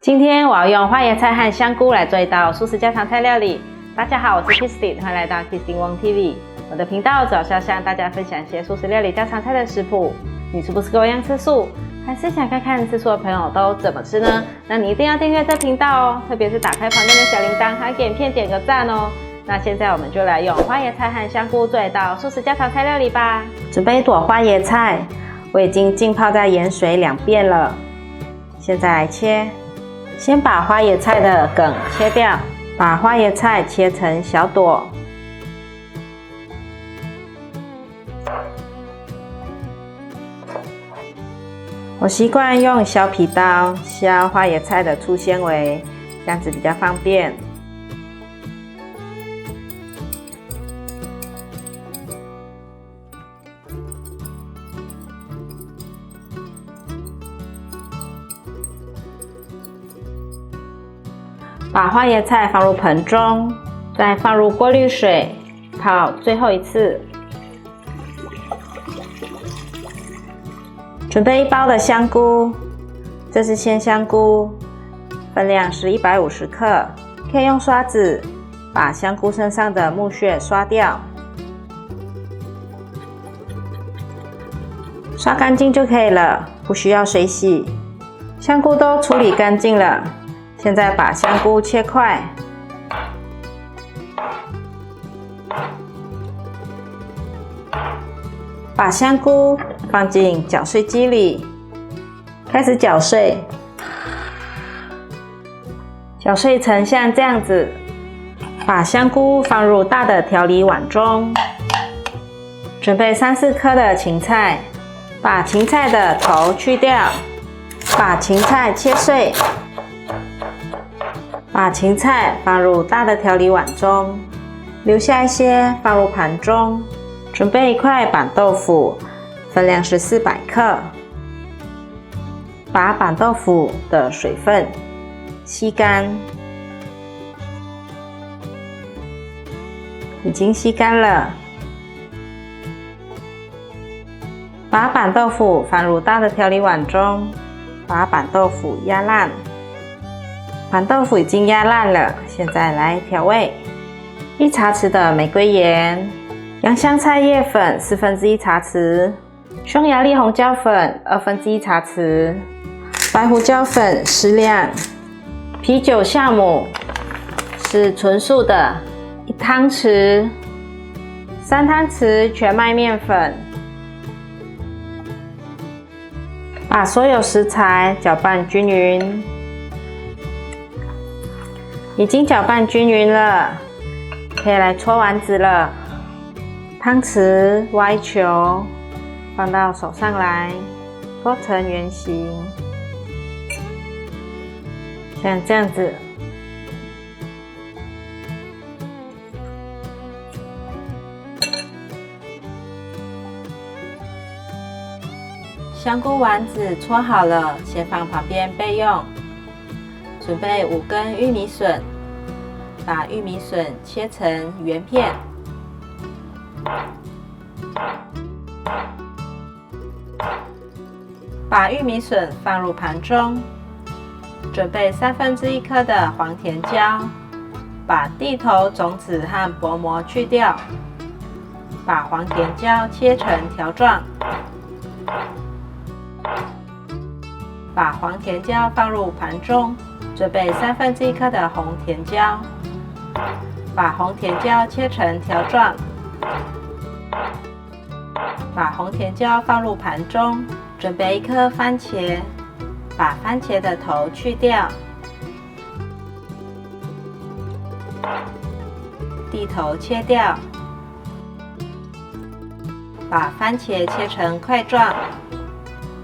今天我要用花椰菜和香菇来做一道素食家常菜料理。大家好，我是 Kristy， 欢迎来到 Kristy Wong TV。我的频道主要是要向大家分享一些素食料理家常菜的食谱。你是不是跟我一样吃素，还是想看看吃素的朋友都怎么吃呢？那你一定要订阅这频道哦，特别是打开旁边的小铃铛，还给影片点个赞哦。那现在我们就来用花椰菜和香菇做一道素食家常菜料理吧。准备一朵花椰菜，我已经浸泡在盐水2遍了。现在来切。先把花椰菜的梗切掉，把花椰菜切成小朵。我习惯用小皮刀削花椰菜的粗纤维，这样子比较方便。把花椰菜放入盆中，再放入过滤水泡最后一次。准备1包的香菇，这是鲜香菇，分量是150克。可以用刷子把香菇身上的木屑刷掉，刷干净就可以了，不需要水洗。香菇都处理干净了。现在把香菇切块，把香菇放进搅碎机里，开始搅碎，搅碎成像这样子。把香菇放入大的调理碗中，准备3-4颗的芹菜，把芹菜的头去掉，把芹菜切碎。把芹菜放入大的调理碗中，留下一些放入盘中。准备1块板豆腐，分量是400克。把板豆腐的水分吸干，已经吸干了。把板豆腐放入大的调理碗中，把板豆腐压烂。板豆腐已经压烂了，现在来调味：1茶匙的玫瑰盐，洋香菜叶粉1/4茶匙，匈牙利红椒粉1/2茶匙，白胡椒粉适量，啤酒酵母是纯素的1汤匙，3汤匙全麦面粉。把所有食材搅拌均匀。已经搅拌均匀了，可以来搓丸子了。汤匙挖一球，放到手上来，搓成圆形，像这样子。香菇丸子搓好了，先放旁边备用。准备5根玉米笋，把玉米笋切成圆片。把玉米笋放入盘中。准备1/3颗的黄甜椒，把蒂头、种子和薄膜去掉。把黄甜椒切成条状。把黄甜椒放入盘中。准备1/3颗的红甜椒，把红甜椒切成条状。把红甜椒放入盘中。准备1颗番茄，把番茄的头去掉，蒂头切掉。把番茄切成块状，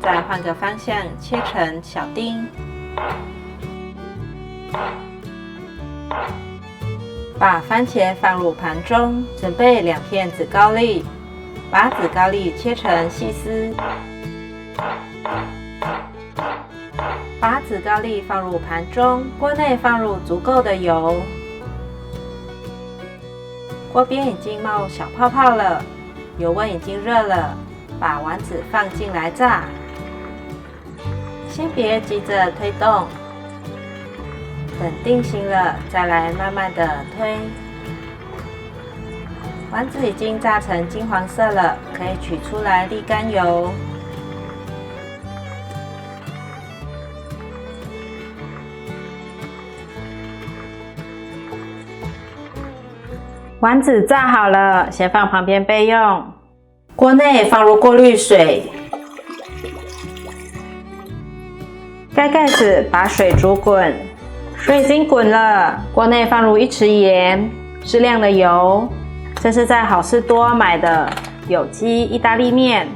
再换个方向切成小丁。把番茄放入盘中，准备2片紫高丽，把紫高丽切成细丝。把紫高丽放入盘中，锅内放入足够的油，锅边已经冒小泡泡了，油温已经热了，把丸子放进来炸。先别急着推动，等定型了，再来慢慢的推。丸子已经炸成金黄色了，可以取出来沥干油。丸子炸好了，先放旁边备用。锅内放入过滤水，盖盖子把水煮滚。水已经滚了，锅内放入1匙盐，适量的油。这是在好事多买的有机意大利面，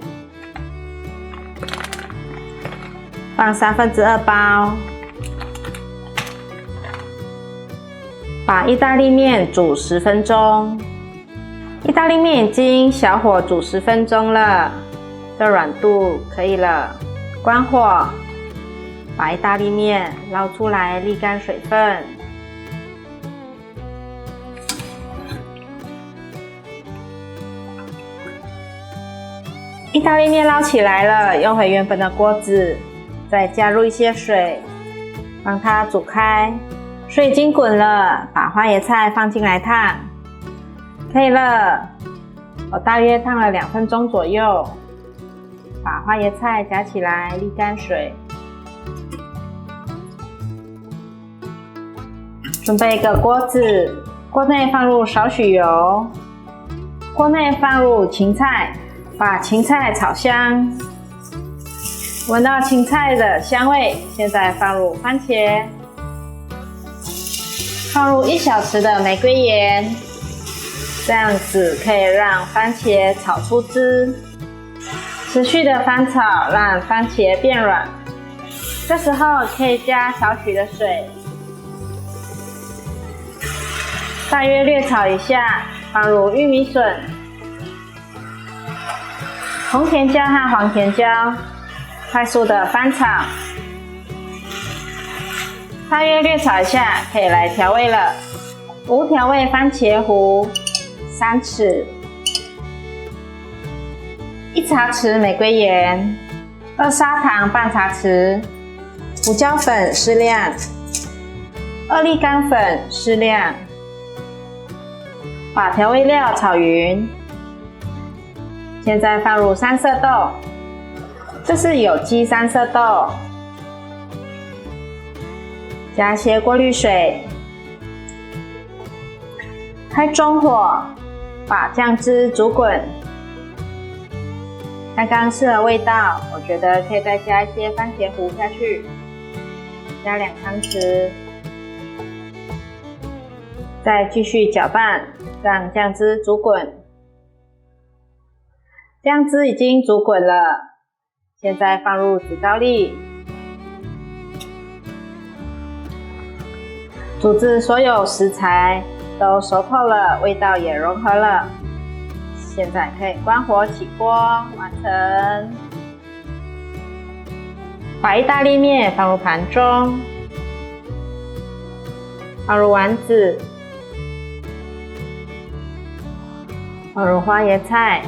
放2/3包。把意大利面煮10分钟。意大利面已经小火煮10分钟了，这软度可以了。关火，把意大利面捞出来沥干水分。意大利面捞起来了，用回原本的锅子，再加入一些水，让它煮开。水已经滚了，把花椰菜放进来烫，可以了。我大约烫了2分钟左右，把花椰菜夹起来沥干水。准备一个锅子，锅内放入少许油，锅内放入芹菜，把芹菜炒香。闻到芹菜的香味，现在放入番茄。放入1小匙的玫瑰盐，这样子可以让番茄炒出汁。持续的翻炒，让番茄变软。这时候可以加少许的水，大约略炒一下，放入玉米笋、红甜椒和黄甜椒，快速的翻炒。大约略炒一下，可以来调味了。无调味番茄糊3匙，1茶匙玫瑰盐，2砂糖半茶匙，胡椒粉适量，2粒干粉适量。把调味料炒匀。现在放入三色豆，这是有机三色豆。加些过滤水，开中火，把酱汁煮滚。刚刚适合味道，我觉得可以再加一些番茄糊下去，加2汤匙，再继续搅拌，让酱汁煮滚。酱汁已经煮滚了，现在放入紫高丽。煮至所有食材都熟透了，味道也融合了，现在可以关火起锅，完成。把意大利面放入盘中，放入丸子，放入花椰菜，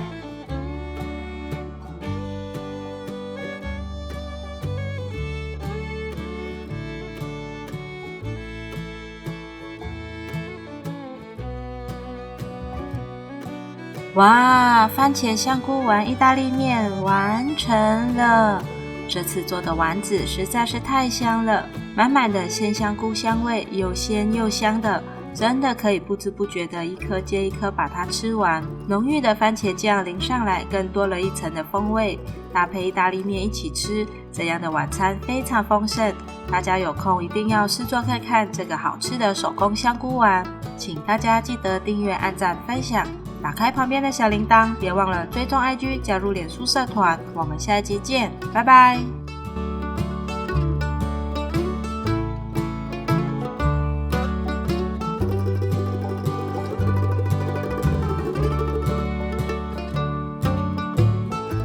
哇，番茄香菇丸意大利面完成了！这次做的丸子实在是太香了，满满的鲜香菇香味，又鲜又香的，真的可以不知不觉的一颗接一颗把它吃完。浓郁的番茄酱淋上来，更多了一层的风味，搭配意大利面一起吃，这样的晚餐非常丰盛。大家有空一定要试做看看这个好吃的手工香菇丸，请大家记得订阅、按赞、分享。打开旁边的小铃铛，别忘了追踪 IG， 加入脸书社团。我们下一集见，拜拜。